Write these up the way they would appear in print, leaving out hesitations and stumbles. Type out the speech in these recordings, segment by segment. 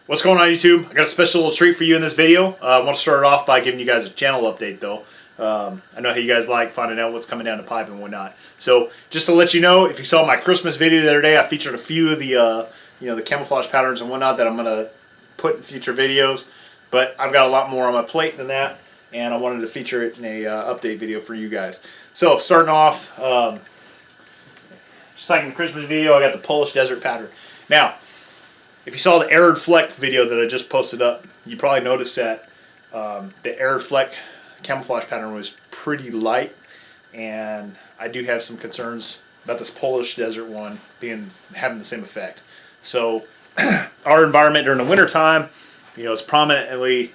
What's going on, YouTube? I got a special little treat for you in this video. I want to start it off by giving you guys a channel update though. I know how you guys like finding out what's coming down the pipe and whatnot. So just to let you know, if you saw my Christmas video the other day, I featured a few of the the camouflage patterns and whatnot that I'm gonna put in future videos. But I've got a lot more on my plate than that, and I wanted to feature it in a update video for you guys. So starting off, just like in the Christmas video, I got the Polish desert pattern. Now, if you saw the Arid Fleck video that I just posted up, you probably noticed that the Arid Fleck camouflage pattern was pretty light, and I do have some concerns about this Polish desert one having the same effect. So our environment during the winter time, is prominently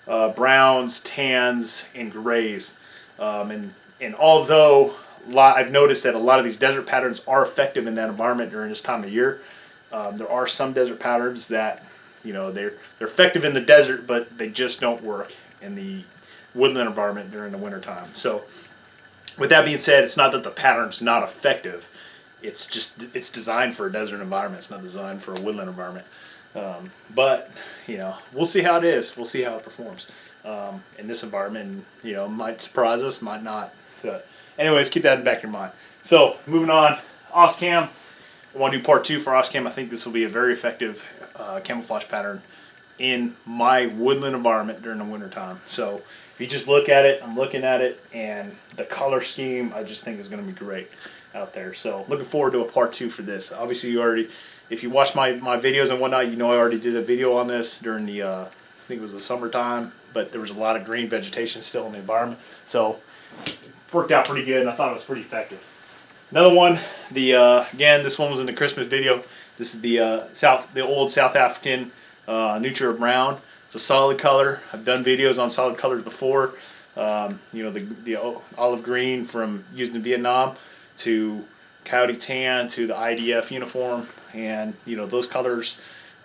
browns, tans, and grays, and although I've noticed that a lot of these desert patterns are effective in that environment during this time of year, there are some desert patterns that, they're effective in the desert, but they just don't work in the woodland environment during the winter time. So with that being said, it's not that the pattern's not effective. It's just, it's designed for a desert environment. It's not designed for a woodland environment. But, we'll see how it is. We'll see how it performs in this environment. And, might surprise us, might not. So, anyways, keep that in the back of your mind. So, moving on, Ocam. I want to do part 2 for Ocam. I think this will be a very effective camouflage pattern in my woodland environment during the winter time. So if you just look at it, I'm looking at it, and the color scheme I just think is going to be great out there. So looking forward to a part 2 for this. Obviously, if you watch my videos and whatnot, I already did a video on this during the I think it was the summertime, but there was a lot of green vegetation still in the environment, so it worked out pretty good, and I thought it was pretty effective. Another one, again, this one was in the Christmas video. This is the old South African Neutral Brown. It's a solid color. I've done videos on solid colors before. The olive green from used in Vietnam to coyote tan to the IDF uniform, and those colors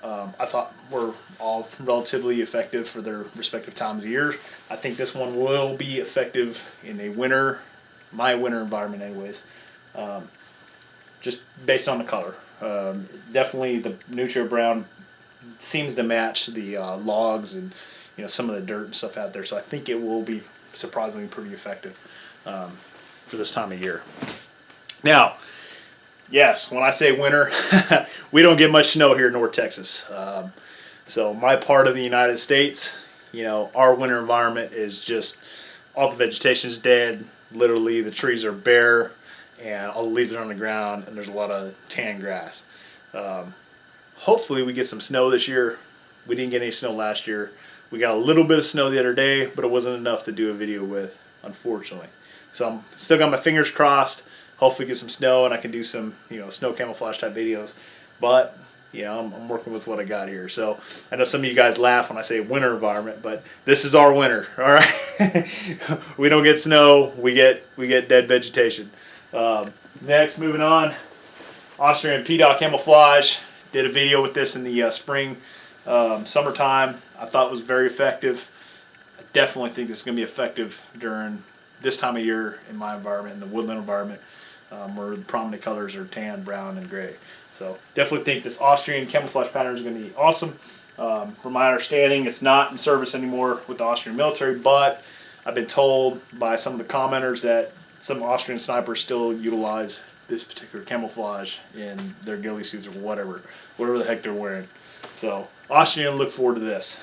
I thought were all relatively effective for their respective times of year. I think this one will be effective in my winter environment anyways. Just based on the color. Definitely the Neutral Brown seems to match the logs and some of the dirt and stuff out there, so I think it will be surprisingly pretty effective for this time of year. Now, yes, when I say winter, we don't get much snow here in North Texas. So my part of the United States, our winter environment is just all the vegetation is dead. Literally, the trees are bare, and all the leaves are on the ground, and there's a lot of tan grass. Hopefully we get some snow this year. We didn't get any snow last year. We got a little bit of snow the other day, but it wasn't enough to do a video with, unfortunately. So I'm still got my fingers crossed. Hopefully get some snow and I can do some snow camouflage type videos. But I'm working with what I got here. So I know some of you guys laugh when I say winter environment, but this is our winter. All right, we don't get snow. We get dead vegetation. Next, moving on, Austrian PDOT camouflage. Did a video with this in the spring, summertime. I thought it was very effective. I definitely think it's going to be effective during this time of year in my environment, in the woodland environment, where the prominent colors are tan, brown, and gray. So definitely think this Austrian camouflage pattern is going to be awesome. From my understanding, it's not in service anymore with the Austrian military, but I've been told by some of the commenters that some Austrian snipers still utilize this particular camouflage in their ghillie suits or whatever the heck they're wearing. So Austrian, look forward to this.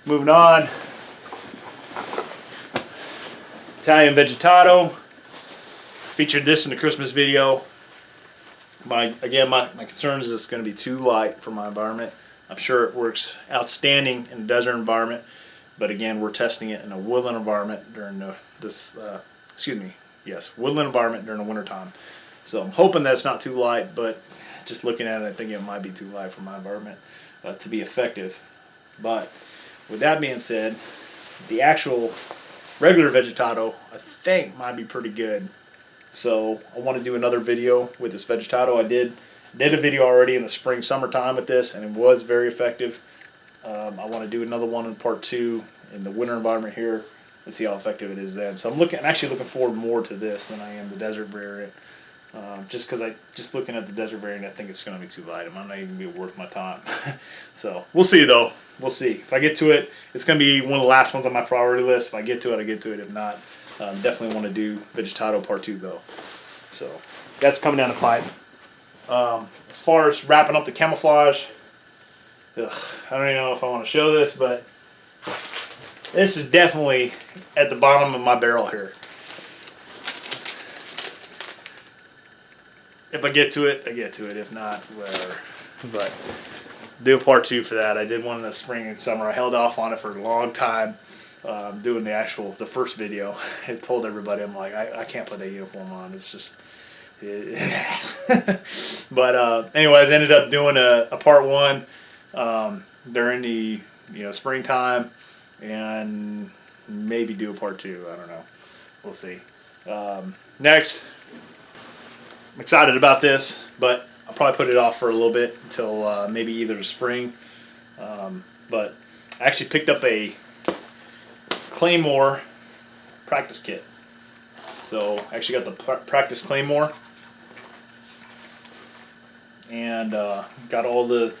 Moving on, Italian vegetado. Featured this in the Christmas video. My concern is it's going to be too light for my environment. I'm sure it works outstanding in a desert environment, but again, we're testing it in a woodland environment during woodland environment during the winter time. So I'm hoping that it's not too light, but just looking at it, I think it might be too light for my environment to be effective. But with that being said, the actual regular vegetado I think might be pretty good. So I want to do another video with this vegetado. I did a video already in the spring, summertime with this, and it was very effective. I want to do another one in part 2 in the winter environment here and see how effective it is then. So I'm actually looking forward more to this than I am the desert variant. Just because just looking at the desert variant, I think it's going to be too light. I'm not even going to be worth my time. So we'll see though. We'll see. If I get to it, it's going to be one of the last ones on my priority list. If I get to it, I get to it. If not, definitely want to do Vegetado Part 2 though. So that's coming down the pipe. As far as wrapping up the camouflage, I don't even know if I want to show this, but this is definitely at the bottom of my barrel here. If I get to it, I get to it. If not, whatever. But do a part 2 for that. I did one in the spring and summer. I held off on it for a long time, doing the first video. I told everybody, I'm like, I can't put that uniform on. It's just, but anyways, ended up doing a part 1 during the springtime, and maybe do a part 2. I don't know. We'll see. Next. I'm excited about this, but I'll probably put it off for a little bit until maybe either the spring. But I actually picked up a Claymore practice kit. So I actually got the practice Claymore, and got all the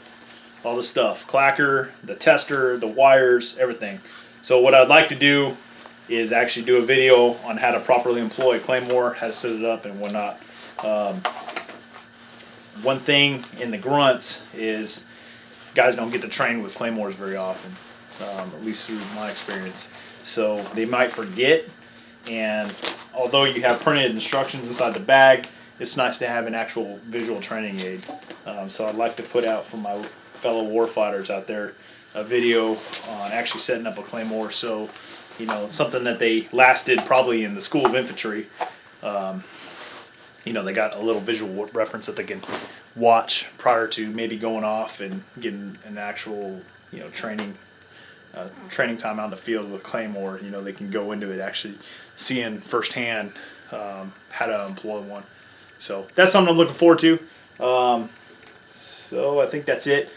stuff: clacker, the tester, the wires, everything. So what I'd like to do is actually do a video on how to properly employ Claymore, how to set it up and whatnot. One thing in the grunts is guys don't get to train with Claymores very often, at least through my experience. So they might forget, and although you have printed instructions inside the bag, it's nice to have an actual visual training aid. So I'd like to put out for my fellow warfighters out there a video on actually setting up a Claymore. So, it's something that they lasted probably in the School of Infantry. They got a little visual reference that they can watch prior to maybe going off and getting an actual, training time out in the field with Claymore. They can go into it actually seeing firsthand how to employ one. So that's something I'm looking forward to. So I think that's it.